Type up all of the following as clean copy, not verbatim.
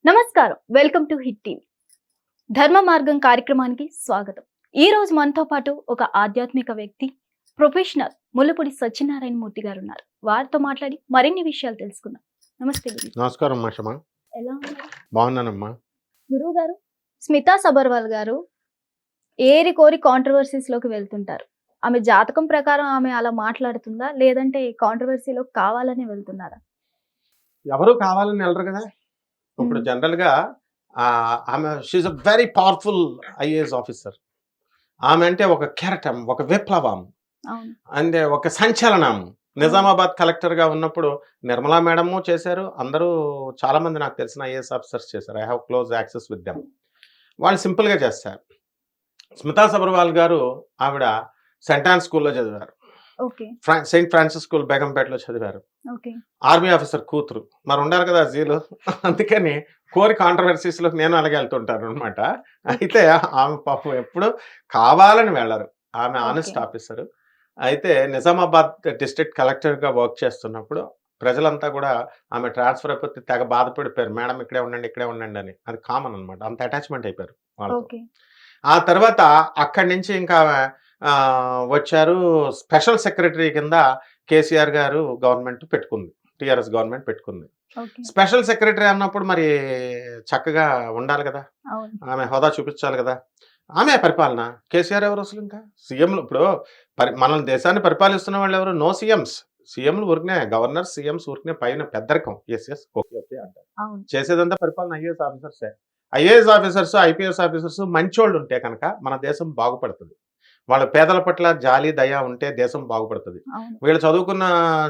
నమస్కారం. Welcome to hit TV. ధర్మ మార్గం కార్యక్రమానికి స్వాగతం. ఈ రోజు మనతో పాటు ఒక ఆధ్యాత్మిక వ్యక్తి, ప్రొఫెషనల్ ముల్లపూడి సత్యనారాయణ మూర్తి గారు ఉన్నారు. వారితో మాట్లాడి మరిన్ని విషయాలు తెలుసుకుందాం. నమస్తే గురు. నమస్కారం మాషమా. ఎలా ఉన్నారు? బాగున్నానమ్మా. గురువు గారు, స్మితా సబర్వాల్ గారు ఏరి కోరి కాంట్రవర్సీస్ లోకి వెళ్తుంటారు. ఆమె జాతకం ప్రకారం ఆమె అలా మాట్లాడుతుందా, లేదంటే కాంట్రవర్సీలో కావాలని వెళ్తున్నారా? ఎవరు కావాలని వెళ్ళరు కదా. ఇప్పుడు జనరల్గా ఆమె she's a very powerful IAS officer. ఆమె అంటే ఒక కెరటం, ఒక విప్లవం, అవును. అంటే ఒక సంచలనం. నిజామాబాద్ కలెక్టర్గా ఉన్నప్పుడు నిర్మలా మేడము చేశారు. అందరూ చాలామంది నాకు తెలిసిన ఐఏఎస్ ఆఫీసర్స్ చేశారు. I have close access with them. వాళ్ళు సింపుల్గా చేస్తారు. స్మితా సబర్వాల్ గారు ఆవిడ సెంట్ ఆన్ స్కూల్లో చదివారు. ఓకే. సెయింట్ ఫ్రాన్సిస్ స్కూల్ బేగంపేటలో చదివారు. ఓకే. ఆర్మీ ఆఫీసర్ కూతురు. మరి ఉండాలి కదా జీలు. అందుకని కోరి కాంట్రవర్సీస్లోకి నేను అలాగే వెళ్తుంటాను అనమాట. అయితే ఆమె పాపం ఎప్పుడు కావాలని వెళ్ళరు. ఆమె ఆనెస్ట్ ఆఫీసరు. అయితే నిజామాబాద్ డిస్ట్రిక్ట్ కలెక్టర్గా వర్క్ చేస్తున్నప్పుడు ప్రజలంతా కూడా ఆమె ట్రాన్స్ఫర్ అయిపోతే తెగ బాధపడిపోయారు. మేడం ఇక్కడే ఉండండి, ఇక్కడే ఉండండి అని. అది కామన్ అనమాట. అంత అటాచ్మెంట్ అయిపోయారు వాళ్ళతో. ఓకే. ఆ తర్వాత అక్కడి నుంచి ఇంకా వచ్చారు. స్పెషల్ సెక్రటరీ కింద కేసీఆర్ గారు గవర్నమెంట్ పెట్టుకుంది. టీఆర్ఎస్ గవర్నమెంట్ పెట్టుకుంది. ఓకే. స్పెషల్ సెక్రటరీ అన్నప్పుడు మరి చక్కగా ఉండాలి కదా. అవును. ఆమె హోదా చూపించాలి కదా. ఆమె పరిపాలన. కేసీఆర్ ఎవరు అసలు? ఇంకా సీఎంలు ఇప్పుడు మన దేశాన్ని పరిపాలిస్తున్న వాళ్ళు ఎవరు? No CMs. సీఎంలు ఊరికనే గవర్నర్, సీఎంస్ ఊరికనే పైన పెద్దరికం. ఎస్ ఓకే ఓకే అంటారు. అవును. చేసేదంతా పరిపాలన ఐఏఎస్ ఆఫీసర్సే. ఐఏఎస్ ఆఫీసర్స్, ఐపీఎస్ ఆఫీసర్స్ మంచోళ్ళు ఉంటే కనుక మన దేశం బాగుపడుతుంది. వాళ్ళ పేదల పట్ల జాలి, దయ ఉంటే దేశం బాగుపడుతుంది. అవును. వీళ్ళు చదువుకున్న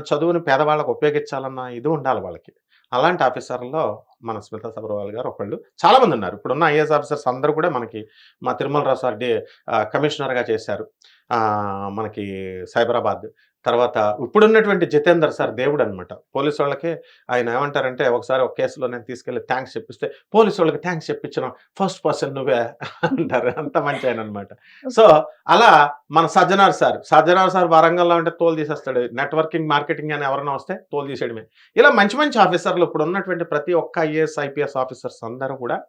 చదువుని పేదవాళ్ళకు ఉపయోగించాలన్న ఇది ఉండాలి వాళ్ళకి. అలాంటి ఆఫీసర్లో మన స్మితా సబర్వాల్ గారు ఒకళ్ళు. చాలామంది ఉన్నారు. ఇప్పుడున్న ఐఏఎస్ ఆఫీసర్స్ అందరూ కూడా మనకి మా తిరుమల రావు సార్ కమిషనర్గా చేశారు. మనకి సైబరాబాద్. తర్వాత ఇప్పుడున్నటువంటి జితేందర్ సార్ దేవుడు అనమాట. పోలీసు వాళ్ళకి ఆయన ఏమంటారంటే, ఒకసారి ఒక కేసులో నేను తీసుకెళ్ళి థ్యాంక్స్ చెప్పిస్తే, పోలీసు వాళ్ళకి థ్యాంక్స్ చెప్పించిన ఫస్ట్ పర్సన్ నువ్వే అంటారు. అంత మంచి ఆయన అనమాట. సో అలా మన సజ్జనార్ సార్ వరంగల్లో ఉంటే తోలు తీసేస్తాడు. నెట్వర్కింగ్, మార్కెటింగ్ అని ఎవరైనా వస్తే తోలు తీసేయడమే. ఇలా మంచి మంచి ఆఫీసర్లు ఇప్పుడు ఉన్నటువంటి ప్రతి ఒక్క ఐఏఎస్, ఐపీఎస్ ఆఫీసర్స్ అందరూ కూడా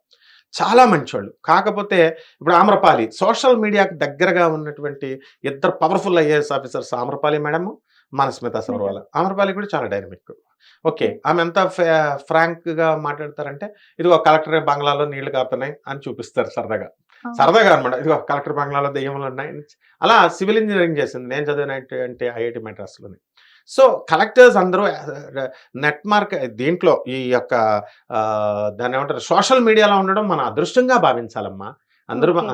చాలా మంచోళ్ళు. కాకపోతే ఇప్పుడు ఆమ్రపాలి సోషల్ మీడియాకి దగ్గరగా ఉన్నటువంటి ఇద్దరు powerful IAS officers, Amrapali madam, మన స్మితా సబర్వాల్. ఆమ్రపాలి కూడా చాలా డైనమిక్. ఓకే. ఆమె ఎంత ఫ్రాంక్గా మాట్లాడతారంటే, ఇదిగో కలెక్టర్ బంగ్లాలో నీళ్లు కారుతున్నాయి అని చూపిస్తారు సరదాగా. సరదాగా అనమాట. ఇదిగో కలెక్టర్ బంగ్లాలో దెయ్యములు ఉన్నాయి. అలా సివిల్ ఇంజనీరింగ్ చేసింది. నేను చదివినటువంటి ఐఐటి మెడ్రాస్లోని. సో కలెక్టర్స్ అందరూ దీంట్లో ఈ యొక్క దాన్ని ఏమంటారు, సోషల్ మీడియాలో ఉండడం మన అదృష్టంగా భావించాలమ్మా.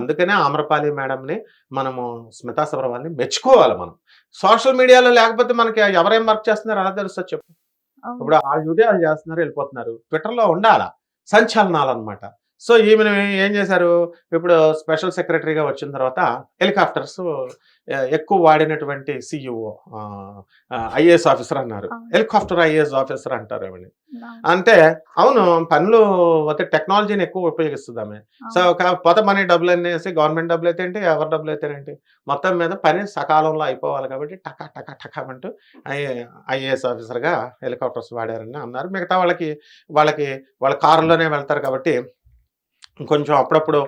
అందుకనే ఆమ్రపాలి మేడంని మనము, స్మితా సబర్వాల్ని మెచ్చుకోవాలి మనం. సోషల్ మీడియాలో లేకపోతే మనకి ఎవరేం వర్క్ చేస్తున్నారు అలా తెలుస్తుంది చెప్పు. ఇప్పుడు వాళ్ళ డ్యూటీ వాళ్ళు చేస్తున్నారు, వెళ్ళిపోతున్నారు. ట్విట్టర్లో ఉండాలా సంచలనాలు అనమాట. సో ఈమెను ఏం చేశారు, ఇప్పుడు స్పెషల్ సెక్రటరీగా వచ్చిన తర్వాత హెలికాప్టర్స్ ఎక్కువ వాడినటువంటి సిఇఓ ఐఏఎస్ ఆఫీసర్ అన్నారు. హెలికాప్టర్ ఐఏఎస్ ఆఫీసర్ అంటారు ఆమెని. అంటే అవును, పనులు టెక్నాలజీని ఎక్కువ ఉపయోగిస్తుంది ఆమె. సో పోతే మనీ డబ్బులు అనేసి గవర్నమెంట్ డబ్బులు అయితే ఏంటి, ఎవరి డబ్బులు అయితేనేంటి, మొత్తం మీద పని సకాలంలో అయిపోవాలి కాబట్టి టకా టకా టకా అంటూ ఐఏఎస్ ఆఫీసర్గా హెలికాప్టర్స్ వాడారని అన్నారు. మిగతా వాళ్ళ కారులోనే వెళ్తారు కాబట్టి కొంచెం అప్పుడప్పుడు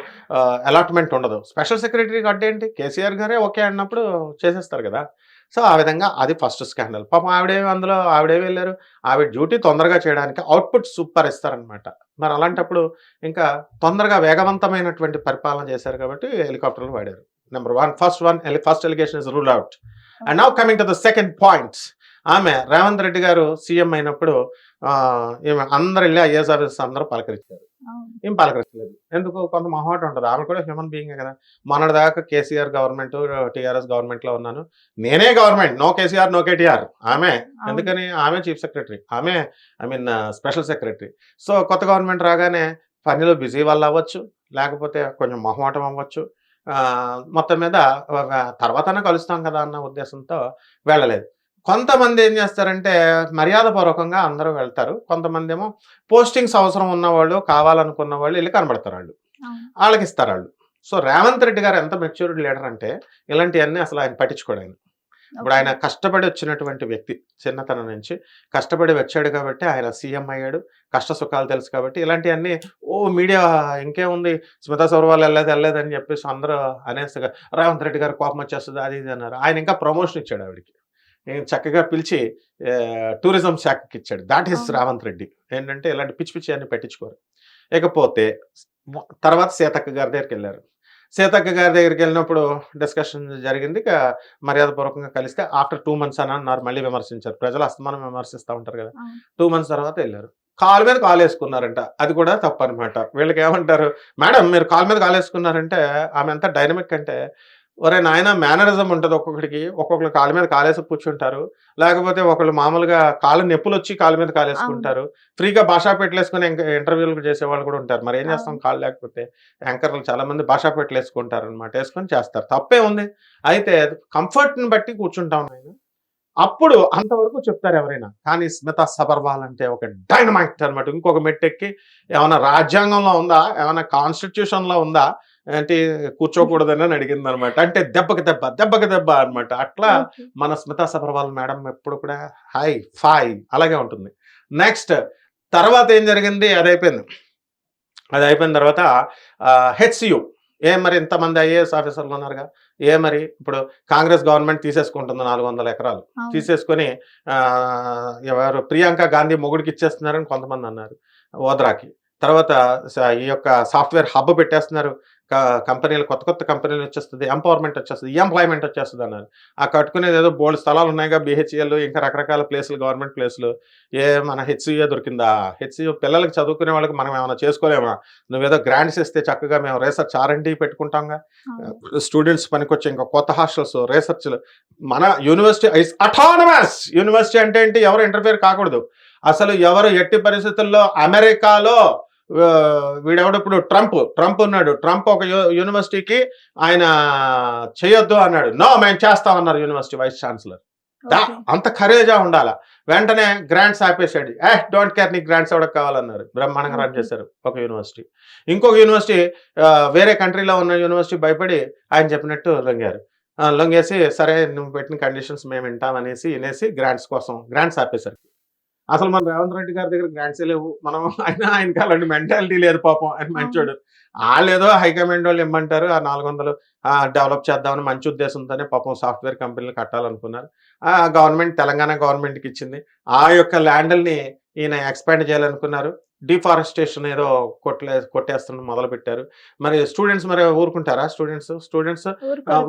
అలాట్మెంట్ ఉండదు. స్పెషల్ సెక్రటరీకి అడ్డేంటి, కేసీఆర్ గారే ఓకే అన్నప్పుడు చేసేస్తారు కదా. సో ఆ విధంగా అది ఫస్ట్ స్కాండల్. పాపం ఆవిడే వెళ్ళారు. ఆవిడ డ్యూటీ తొందరగా చేయడానికి అవుట్పుట్ సూపర్ ఇస్తారనమాట. మరి అలాంటప్పుడు ఇంకా తొందరగా వేగవంతమైనటువంటి పరిపాలన చేశారు కాబట్టి హెలికాప్టర్లు వాడారు. Number 1 first allegation is rule out. And now coming to the second point. ఆమె రేవంత్ రెడ్డి గారు సీఎం అయినప్పుడు అందరు వెళ్ళి ఐఏఎస్ ఆఫీసర్స్ అందరూ పలకరించారు. ఏం పలకరించలేదు. ఎందుకు, కొంత మొహమాట ఉంటుంది. ఆమె కూడా హ్యూమన్ బీయింగే కదా. మొన్నటిదాకా కేసీఆర్ గవర్నమెంట్, టీఆర్ఎస్ గవర్నమెంట్లో ఉన్నాను. నేనే government, no KCR no KTR. ఆమె ఎందుకని, ఆమె చీఫ్ సెక్రటరీ, ఆమె స్పెషల్ సెక్రటరీ. సో కొత్త గవర్నమెంట్ రాగానే పనిలో బిజీ వల్ల అవ్వచ్చు, లేకపోతే కొంచెం మొహమాటం అవ్వచ్చు, మొత్తం మీద తర్వాతనే కలుస్తాం కదా అన్న ఉద్దేశంతో వెళ్ళలేదు. కొంతమంది ఏం చేస్తారంటే మర్యాదపూర్వకంగా అందరూ వెళ్తారు. కొంతమంది ఏమో పోస్టింగ్స్ అవసరం ఉన్నవాళ్ళు, కావాలనుకున్న వాళ్ళు వెళ్ళి కనబడతారు. వాళ్ళకి ఇస్తారు వాళ్ళు. సో రేవంత్ రెడ్డి గారు ఎంత మెచ్యూర్డ్ లీడర్ అంటే ఇలాంటివన్నీ అసలు ఆయన పట్టించుకోడు ఆయన. ఇప్పుడు ఆయన కష్టపడి వచ్చినటువంటి వ్యక్తి, చిన్నతనం నుంచి కష్టపడి వచ్చాడు కాబట్టి ఆయన సీఎం అయ్యాడు. కష్ట సుఖాలు తెలుసు కాబట్టి ఇలాంటివన్నీ మీడియా ఇంకేముంది, స్మితా సబర్వాల్ వెళ్ళలేదని చెప్పేసి అందరూ అనేసి రేవంత్ రెడ్డి గారు కోపం వచ్చేస్తుంది అది ఇది అన్నారు. ఆయన ఇంకా ప్రమోషన్ ఇచ్చాడు ఆవిడకి. చక్కగా పిలిచి టూరిజం శాఖకి ఇచ్చాడు. That is Revanth Reddy. ఏంటంటే ఇలాంటి పిచ్చి పిచ్చి అన్ని పెట్టించుకోరు. ఇకపోతే తర్వాత సీతక్క గారి దగ్గరికి వెళ్ళారు. సీతక్క గారి దగ్గరికి వెళ్ళినప్పుడు డిస్కషన్ జరిగింది. మర్యాదపూర్వకంగా కలిస్తే ఆఫ్టర్ 2 months అని అన్నారు. మళ్ళీ విమర్శించారు. ప్రజలు అస్తమానం విమర్శిస్తూ ఉంటారు కదా. 2 months తర్వాత వెళ్ళారు. కాలు మీద కాలు వేసుకున్నారంట. అది కూడా తప్పు అనమాట. వీళ్ళకి ఏమంటారు, మేడం మీరు కాలు మీద కాలు వేసుకున్నారంటే ఆమె ఎంత డైనమిక్ అంటే, ఒరే నాయన మేనరిజం ఉంటుంది ఒక్కొక్కడికి. ఒక్కొక్కరు కాలు మీద కాలేసి కూర్చుంటారు. లేకపోతే ఒకళ్ళు మామూలుగా కాళ్ళు నొప్పులు వచ్చి కాలు మీద కాలేసుకుంటారు. ఫ్రీగా భాషా పెట్టలేసుకుని ఇంటర్వ్యూలు చేసేవాళ్ళు కూడా ఉంటారు. మరి ఏం చేస్తాం కాళ్ళు లేకపోతే. యాంకర్లు చాలా మంది భాషా పెట్టలేసుకుంటారు అనమాట. వేసుకొని చేస్తారు. తప్పే ఉంది. అయితే కంఫర్ట్ని బట్టి కూర్చుంటాం నేను. అప్పుడు అంతవరకు చెప్తారు ఎవరైనా. కానీ స్మితా సబర్వాల్ అంటే ఒక డైనమైట్ అనమాట. ఇంకొక మెట్టెక్కి ఏమైనా రాజ్యాంగంలో ఉందా, ఏమైనా కాన్స్టిట్యూషన్లో ఉందా అంటే కూర్చోకూడదని అడిగింది అనమాట. అంటే దెబ్బకి దెబ్బ అనమాట. అట్లా మన స్మితా సబర్వాల్ మేడం ఎప్పుడు కూడా హై ఫై అలాగే ఉంటుంది. నెక్స్ట్ తర్వాత ఏం జరిగింది, అది అయిపోయిన తర్వాత హెచ్సియు మరి ఇంతమంది ఐఏఎస్ ఆఫీసర్లు ఉన్నారుగా. మరి ఇప్పుడు కాంగ్రెస్ గవర్నమెంట్ తీసేసుకుంటుంది 400 ఎకరాలు. తీసేసుకొని ఎవరు ప్రియాంక గాంధీ మొగుడికి ఇచ్చేస్తున్నారని కొంతమంది అన్నారు ఓద్రాకి. తర్వాత ఈ యొక్క సాఫ్ట్వేర్ హబ్ పెట్టేస్తున్నారు. కంపెనీలు కొత్త కంపెనీలు వచ్చేస్తుంది, ఎంపవర్మెంట్ వచ్చేస్తుంది, ఎంప్లాయ్మెంట్ వచ్చేస్తుంది అన్నారు. ఆ కట్టుకునేది ఏదో బోల్డ్ స్థలాలు ఉన్నాయిగా, బిహెచ్ఎల్ ఇంకా రకరకాల ప్లేసులు, గవర్నమెంట్ ప్లేసులు. మన హెచ్సిఏ దొరికిందా? హెచ్సిఏ పిల్లలకి చదువుకునే వాళ్ళకి మనం ఏమైనా చేసుకోలేమా? నువ్వేదో గ్రాంట్స్ ఇస్తే చక్కగా మేము రీసెర్చ్ R&D పెట్టుకుంటాంగా. స్టూడెంట్స్ పనికొచ్చే ఇంకా కొత్త హాస్టల్స్, రీసెర్చ్లు. మన యూనివర్సిటీ ఇస్ అటానమస్. యూనివర్సిటీ అంటే ఏంటి, ఎవరు ఇంటర్ఫియర్ కాకూడదు. అసలు ఎవరు ఎట్టి పరిస్థితుల్లో అమెరికాలో వీడెవడు ఇప్పుడు ట్రంప్ ఉన్నాడు. ట్రంప్ ఒక యూనివర్సిటీకి ఆయన చేయొద్దు అన్నాడు. నో మేము చేస్తామన్నారు యూనివర్సిటీ వైస్ ఛాన్సలర్. అంత ఖరేజా ఉండాలా. వెంటనే గ్రాంట్స్ ఆపేసాడు. డోంట్ కేర్, నీకు గ్రాంట్స్ ఎవరికి కావాలన్నారు. బ్రహ్మాండంగా రన్ చేశారు ఒక యూనివర్సిటీ. ఇంకొక యూనివర్సిటీ వేరే కంట్రీలో ఉన్న యూనివర్సిటీ భయపడి ఆయన చెప్పినట్టు లొంగేసి సరే నువ్వు పెట్టిన కండిషన్స్ మేము వినేసి గ్రాంట్స్ కోసం గ్రాంట్స్ ఆపేశారు. అసలు మన రేవంత్ రెడ్డి గారి దగ్గర గ్రాంట్సే లేవు. ఆయనకి అలాంటి మెంటాలిటీ లేదు పాపం. ఆయన మంచోడు. వాళ్ళు ఏదో హైకమాండ్ వాళ్ళు ఇమ్మంటారు. ఆ 400 డెవలప్ చేద్దామని మంచి ఉద్దేశంతోనే పాపం సాఫ్ట్వేర్ కంపెనీలు కట్టాలనుకున్నారు. తెలంగాణ గవర్నమెంట్కి ఇచ్చింది. ఆ యొక్క ల్యాండ్ని ఈయన ఎక్స్పాండ్ చేయాలనుకున్నారు. డిఫారెస్టేషన్ ఏదో కొట్టేస్తున్న మొదలు పెట్టారు. మరి స్టూడెంట్స్ మరి ఊరుకుంటారా? స్టూడెంట్స్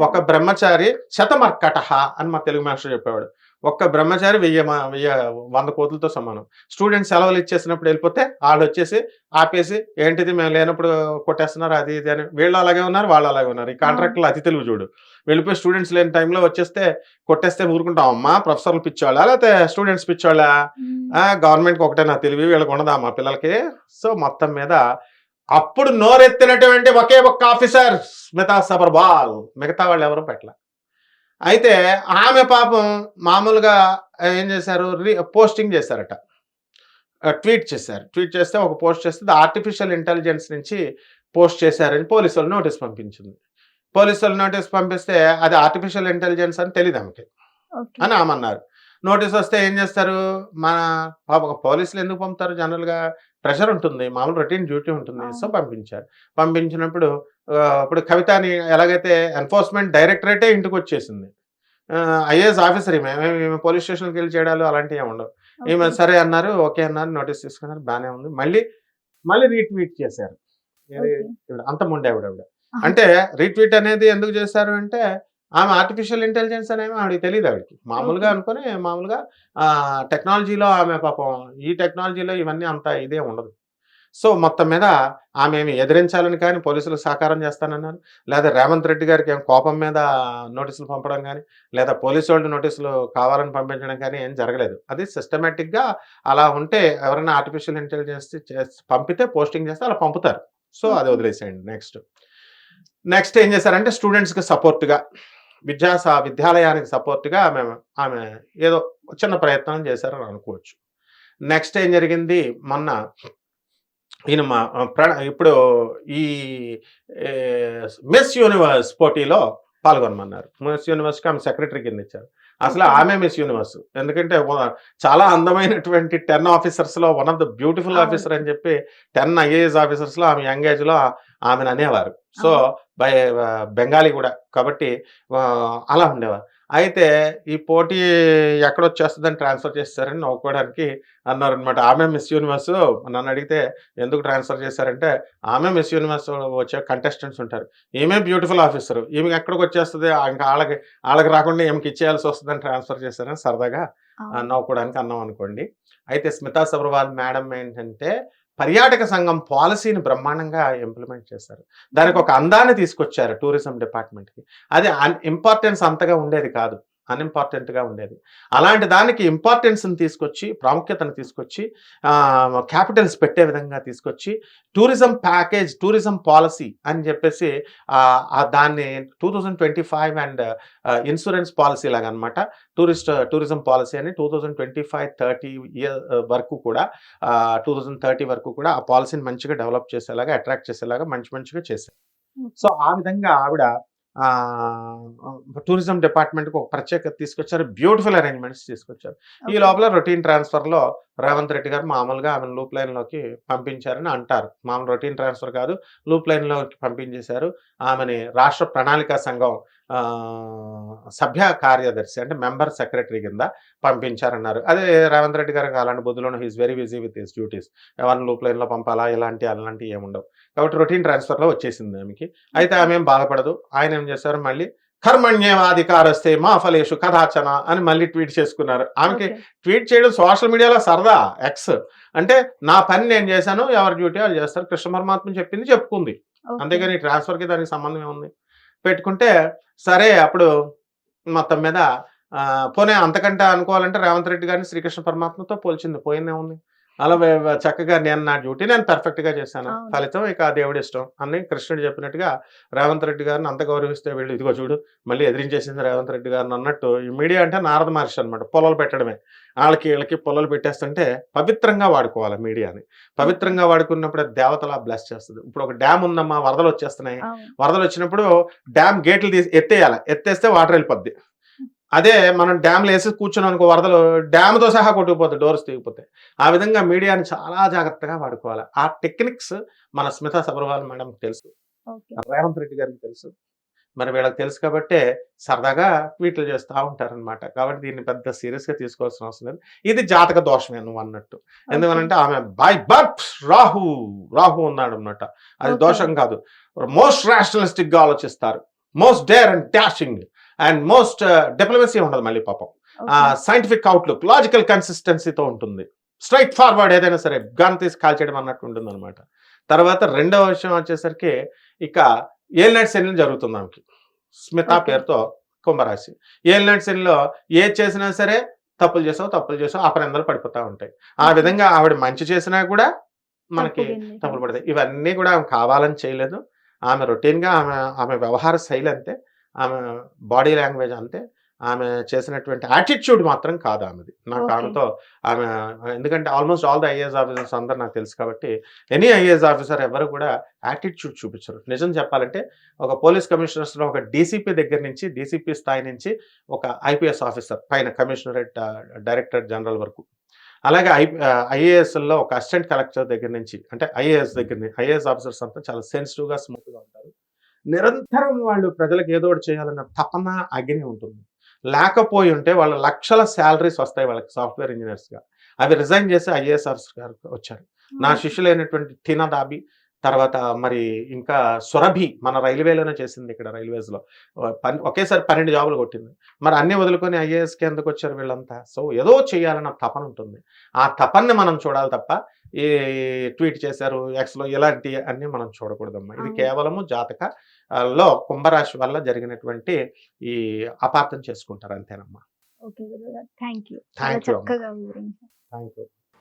ఒక బ్రహ్మచారి శతమర్కటహ అని మా తెలుగు మాస్టర్ చెప్పేవాడు. ఒక్క బ్రహ్మచారి 100 కోట్లతో సమానం. స్టూడెంట్స్ సెలవులు ఇచ్చేసినప్పుడు వెళ్ళిపోతే వాళ్ళు వచ్చేసి ఆపేసి ఏంటిది మేము లేనప్పుడు కొట్టేస్తున్నారు అది ఇది అని. వీళ్ళు అలాగే ఉన్నారు, వాళ్ళు అలాగే ఉన్నారు. ఈ కాంట్రాక్ట్లో అతి తెలుగు చూడు. వెళ్ళిపోయి స్టూడెంట్స్ లేని టైంలో వచ్చేస్తే కొట్టేస్తే ఊరుకుంటాం. అమ్మా ప్రొఫెసర్లు పిచ్చోళ్ళా లేకపోతే స్టూడెంట్స్ పిచ్చోళ్ళా? గవర్నమెంట్కి ఒకటే నా తెలివి, వీళ్ళకి ఉండదా మా పిల్లలకి? సో మొత్తం మీద అప్పుడు నోరెత్తినటువంటి ఒకే ఒక్క ఆఫీసర్ స్మితా సబర్వాల్. మిగతా వాళ్ళు ఎవరు పెట్టల. అయితే ఆమె పాపం మామూలుగా ఏం చేశారు, పోస్టింగ్ చేశారట. ట్వీట్ చేస్తే ఒక పోస్ట్ చేస్తే ఆర్టిఫిషియల్ ఇంటెలిజెన్స్ నుంచి పోస్ట్ చేశారని పోలీసు వాళ్ళు నోటీస్ పంపించింది. పోలీసు వాళ్ళు నోటీస్ పంపిస్తే అది ఆర్టిఫిషియల్ ఇంటెలిజెన్స్ అని తెలియదు ఆమెకి అని ఆమె అన్నారు. నోటీస్ వస్తే ఏం చేస్తారు, మన పోలీసులు ఎందుకు పంపుతారు? జనరల్గా ప్రెషర్ ఉంటుంది, మామూలు రొటీన్ డ్యూటీ ఉంటుంది. సో పంపించినప్పుడు ఇప్పుడు కవితని ఎలాగైతే ఎన్ఫోర్స్మెంట్ డైరెక్టరేటే ఇంటికి వచ్చేసింది. ఐఏఎస్ ఆఫీసర్ ఈమె పోలీస్ స్టేషన్కి వెళ్ళి చేయడాలు అలాంటివి ఏమి ఉండవు. ఈమె సరే అన్నారు, ఓకే అన్నారు, నోటీస్ తీసుకున్నారు, బాగానే ఉంది. మళ్ళీ రీట్వీట్ చేశారు. అంత ముండేవిడ. అంటే రీట్వీట్ అనేది ఎందుకు చేశారు అంటే ఆమె ఆర్టిఫిషియల్ ఇంటెలిజెన్స్ అనేవి ఆవిడకి తెలియదు. ఆవిడకి మామూలుగా అనుకుని టెక్నాలజీలో ఆమె పాపం ఈ టెక్నాలజీలో ఇవన్నీ అంత ఇదే ఉండదు. సో మొత్తం మీద ఆమె ఏమి ఎదిరించాలని కానీ పోలీసులకు సహకారం చేస్తానన్నారు, లేదా రేవంత్ రెడ్డి గారికి ఏం కోపం మీద నోటీసులు పంపడం కానీ, లేదా పోలీసు వాళ్ళు నోటీసులు కావాలని పంపించడం కానీ ఏం జరగలేదు. అది సిస్టమేటిక్గా అలా ఉంటే ఎవరైనా ఆర్టిఫిషియల్ ఇంటెలిజెన్స్ పంపితే పోస్టింగ్ చేస్తే అలా పంపుతారు. సో అది వదిలేసేయండి. నెక్స్ట్ ఏం చేశారంటే స్టూడెంట్స్కి సపోర్ట్గా విద్యాలయానికి సపోర్ట్గా ఆమె ఏదో చిన్న ప్రయత్నం చేశారని అనుకోవచ్చు. నెక్స్ట్ ఏం జరిగింది, మొన్న ఈయన ఇప్పుడు ఈ మిస్ యూనివర్స్ పోటీలో పాల్గొనమన్నారు. మిస్ యూనివర్స్కి ఆమె సెక్రటరీ కింద ఇచ్చారు. అసలు ఆమె మిస్ యూనివర్స్, ఎందుకంటే చాలా అందమైనటువంటి 10 ఆఫీసర్స్లో one of the beautiful officer అని చెప్పి 10 ఐఏఎస్ ఆఫీసర్స్లో ఆమె యంగ్ ఏజ్లో ఆమెను అనేవారు. సో బై బెంగాలీ కూడా కాబట్టి అలా ఉండేవారు. అయితే ఈ పోటీ ఎక్కడొచ్చేస్తుందని ట్రాన్స్ఫర్ చేస్తారని నవ్వుకోవడానికి అన్నారనమాట. ఆమె మిస్ యూనివర్స్, నన్ను అడిగితే ఎందుకు ట్రాన్స్ఫర్ చేశారంటే ఆమె మిస్ యూనివర్స్ వచ్చే కంటెస్టెంట్స్ ఉంటారు, ఈమె బ్యూటిఫుల్ ఆఫీసర్, ఈమె ఎక్కడికి వచ్చేస్తుంది, ఇంకా వాళ్ళకి రాకుండా ఈమెకి ఇచ్చేయాల్సి వస్తుందని ట్రాన్స్ఫర్ చేశారని సరదాగా నవ్వుకోవడానికి అన్నాం అనుకోండి. అయితే స్మితా సబర్వాల్ మేడం ఏంటంటే పర్యాటక సంఘం పాలసీని బ్రహ్మాండంగా ఇంప్లిమెంట్ చేశారు. దానికి ఒక అందాన్ని తీసుకొచ్చారు టూరిజం డిపార్ట్మెంట్కి. అది ఇంపార్టెన్స్ అంతగా ఉండేది కాదు, అన్ఇంపార్టెంట్గా ఉండేది. అలాంటి దానికి ఇంపార్టెన్స్ని తీసుకొచ్చి, ప్రాముఖ్యతను తీసుకొచ్చి, క్యాపిటల్స్ పెట్టే విధంగా తీసుకొచ్చి, టూరిజం ప్యాకేజ్, టూరిజం పాలసీ అని చెప్పేసి దాన్ని 2025 అండ్ ఇన్సూరెన్స్ పాలసీ లాగా అనమాట. టూరిజం పాలసీ అని 2025-30 వరకు కూడా 2030 వరకు కూడా ఆ పాలసీని మంచిగా డెవలప్ చేసేలాగా, అట్రాక్ట్ చేసేలాగా మంచిగా చేశారు. సో ఆ విధంగా ఆవిడ టూరిజం డిపార్ట్మెంట్కి ఒక ప్రత్యేకత తీసుకొచ్చారు, బ్యూటిఫుల్ అరేంజ్మెంట్స్ తీసుకొచ్చారు. ఈ లోపల రొటీన్ ట్రాన్స్ఫర్లో రేవంత్ రెడ్డి గారు మామూలుగా ఆమెను లూప్ లైన్లోకి పంపించారని అంటారు. మామూలు రొటీన్ ట్రాన్స్ఫర్ కాదు, లూప్ లైన్లోకి పంపించేశారు. ఆమెని రాష్ట్ర ప్రణాళికా సంఘం సభ్య కార్యదర్శి అంటే మెంబర్ సెక్రటరీ కింద పంపించారన్నారు. అదే రేవంత్ రెడ్డి గారికి అలాంటి బుద్ధులను he's very busy with his duties. ఎవరిని లూప్ లైన్లో పంపాలా అలాంటివి ఏముండవు. కాబట్టి రొటీన్ ట్రాన్స్ఫర్లో వచ్చేసింది ఆమెకి. అయితే ఆమె ఏం బాధపడదు. ఆయన ఏం చేశారు, మళ్ళీ కర్మణ్యేవాధికారస్తే మా ఫలేషు కదాచన అని మళ్ళీ ట్వీట్ చేసుకున్నారు. ఆమెకి ట్వీట్ చేయడం సోషల్ మీడియాలో సరదా, ఎక్స్ అంటే నా పని నేను చేశాను, ఎవరి డ్యూటీ వాళ్ళు చేస్తారు, కృష్ణ పరమాత్మ చెప్పింది చెప్పుకుంది, అంతేగాని ట్రాన్స్ఫర్కి దానికి సంబంధం ఏముంది. పెట్టుకుంటే సరే అప్పుడు మొత్తం మీద పోనీ అంతకంటే అనుకోవాలంటే రేవంత్ రెడ్డి గారిని శ్రీకృష్ణ పరమాత్మతో పోల్చింది, పోయిందే ఉంది. అలా చక్కగా నేను నా డ్యూటీ నేను పర్ఫెక్ట్గా చేశాను, ఫలితం ఇక దేవుడి ఇష్టం అని కృష్ణుడు చెప్పినట్టుగా రేవంత్ రెడ్డి గారిని అంత గౌరవిస్తే వీళ్ళు ఇదిగో చూడు మళ్ళీ ఎదిరించేసింది రేవంత్ రెడ్డి గారిని అన్నట్టు. ఈ మీడియా అంటే నారద మహర్షి అనమాట, పొలాలు పెట్టడమే. వీళ్ళకి పొలాలు పెట్టేస్తుంటే పవిత్రంగా వాడుకోవాలి మీడియాని. పవిత్రంగా వాడుకున్నప్పుడు దేవతలా బ్లెస్ చేస్తుంది. ఇప్పుడు ఒక డ్యామ్ ఉందమ్మా, వరదలు వచ్చేస్తున్నాయి, వరదలు వచ్చినప్పుడు డ్యామ్ గేట్లు ఎత్తేయాలి, ఎత్తేస్తే వాటర్ వెళ్ళిపోద్ది. అదే మనం డ్యామ్లో వేసి కూర్చున్నాం అనుకో, వరదలు డ్యామ్తో సహా కొట్టుకుపోతాయి, డోర్స్ తెగిపోతాయి. ఆ విధంగా మీడియాని చాలా జాగ్రత్తగా వాడుకోవాలి. ఆ టెక్నిక్స్ మన స్మితా సబర్వాల్ మేడం తెలుసు, రేవంత్ రెడ్డి గారికి తెలుసు, మరి వీళ్ళకి తెలుసు కాబట్టే సరదాగా ట్వీట్లు చేస్తూ ఉంటారనమాట. కాబట్టి దీన్ని పెద్ద సీరియస్గా తీసుకోవాల్సిన అవసరం లేదు. ఇది జాతక దోషమే నువ్వు అన్నట్టు. ఎందుకంటే ఆమె బై బర్త్ రాహు ఉన్నాడు అనమాట, అది దోషం కాదు. మోస్ట్ రేషనలిస్టిక్గా ఆలోచిస్తారు, most dare and dashing and most diplomacy ఉండదు. మళ్ళీ పాపం సైంటిఫిక్ అవుట్లుక్, లాజికల్ కన్సిస్టెన్సీతో ఉంటుంది. స్ట్రైట్ ఫార్వర్డ్ ఏదైనా సరే గన్ తీసి కాల్చేయడం అన్నట్టు ఉంటుంది అనమాట. తర్వాత రెండవ విషయం వచ్చేసరికి ఇక ఏలినాటి శని జరుగుతుంది ఆమెకి. స్మిత పేరుతో కుంభరాశి ఏలినాటి శనిలో ఏది చేసినా సరే తప్పులు చేసావు అపనిందలు పడిపోతూ ఉంటాయి. ఆ విధంగా ఆవిడ మంచి చేసినా కూడా మనకి తప్పులు పడతాయి. ఇవన్నీ కూడా ఆమె కావాలని చేయలేదు. ఆమె రొటీన్గా ఆమె వ్యవహార శైలి అంతే, ఆమె బాడీ లాంగ్వేజ్ అంతే, ఆమె చేసినటువంటి యాటిట్యూడ్ మాత్రం కాదు ఆమెది. నాకు ఆమెతో ఎందుకంటే almost all the IAS officers అందరూ నాకు తెలుసు కాబట్టి ఎనీ ఐఏఎస్ ఆఫీసర్ ఎవరు కూడా యాటిట్యూడ్ చూపించరు. నిజం చెప్పాలంటే ఒక పోలీస్ కమిషనర్స్లో ఒక డీసీపీ దగ్గర నుంచి, డీసీపీ స్థాయి నుంచి ఒక ఐపీఎస్ ఆఫీసర్ పైన కమిషనరేట్ డైరెక్టర్ జనరల్ వరకు, అలాగే ఐఏఎస్లో ఒక అసిస్టెంట్ కలెక్టర్ దగ్గర నుంచి, అంటే ఐఏఎస్ ఆఫీసర్స్ అంతా చాలా సెన్సిటివ్గా స్మూత్గా ఉంటారు. నిరంతరం వాళ్ళు ప్రజలకు ఏదో ఒకటి చేయాలన్న తపన అగ్ని ఉంటుంది. లేకపోయి ఉంటే వాళ్ళ లక్షల శాలరీస్ వస్తాయి వాళ్ళకి సాఫ్ట్వేర్ ఇంజనీర్స్గా. అవి రిజైన్ చేసి ఐఏఎస్ ఆఫీసర్ గారు వచ్చారు. నా శిష్యులైనటువంటి టీనా దాబి, తర్వాత మరి ఇంకా సురభి మన రైల్వేలోనే చేసింది, ఇక్కడ రైల్వేస్లో ఒకేసారి 12 జాబులు కొట్టింది. మరి అన్నీ వదులుకొని ఐఏఎస్కి ఎందుకు వచ్చారు వీళ్ళంతా? సో ఏదో చేయాలన్న తపన ఉంటుంది. ఆ తపన్ని మనం చూడాలి తప్ప ఈ ట్వీట్ చేశారు ఎక్స్లో ఇలాంటి అన్నీ మనం చూడకూడదమ్మా. ఇది కేవలము జాతకలో కుంభరాశి వల్ల జరిగినటువంటి ఈ అపార్థం చేసుకుంటారు అంతేనమ్మా. Thank you.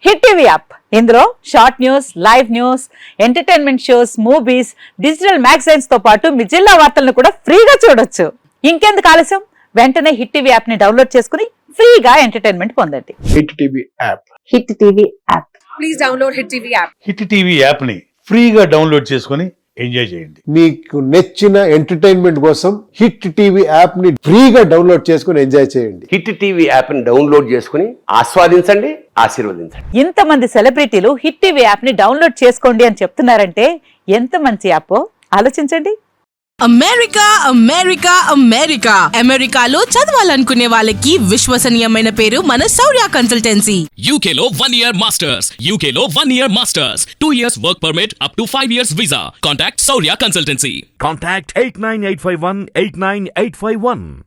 Hit TV app, ఇందులో short news, live news, entertainment shows, movies, digital magazines తో పాటు మీ జిల్లా వార్తలను కూడా ఫ్రీగా చూడొచ్చు. ఇంకెందుకు ఆలస్యం, వెంటనే హిట్ టీవీ యాప్ ని డౌన్లోడ్ చేసుకుని ఫ్రీగా ఎంటర్టైన్మెంట్ పొందండి. Hit TV app, hit TV app, please download hit TV app. Hit TV app ని ఫ్రీగా డౌన్లోడ్ చేసుకొని ఎంజాయ్ చేయండి. మీకు నచ్చిన ఎంటర్టైన్మెంట్ కోసం హిట్ టీవీ యాప్ ని ఫ్రీగా డౌన్లోడ్ చేసుకుని ఎంజాయ్ చేయండి. హిట్ టీవీ యాప్ని డౌన్లోడ్ చేసుకుని ఆస్వాదించండి, ఆశీర్వదించండి. ఇంతమంది సెలబ్రిటీలు హిట్ టీవీ యాప్ ని డౌన్లోడ్ చేసుకోండి అని చెప్తున్నారంటే ఎంత మంచి యాప్ ఆలోచించండి. అమెరికా అమెరికా అమెరికా అమెరికాలో చదవాలనుకునే వాళ్ళకి విశ్వసనీయమైన పేరు మన శౌర్య consultancy. UK Law 1 Year Masters. UK Law 1 Year Masters. 2 years work permit up to 5 years visa. Contact Saurya Consultancy. Contact 89851 89851.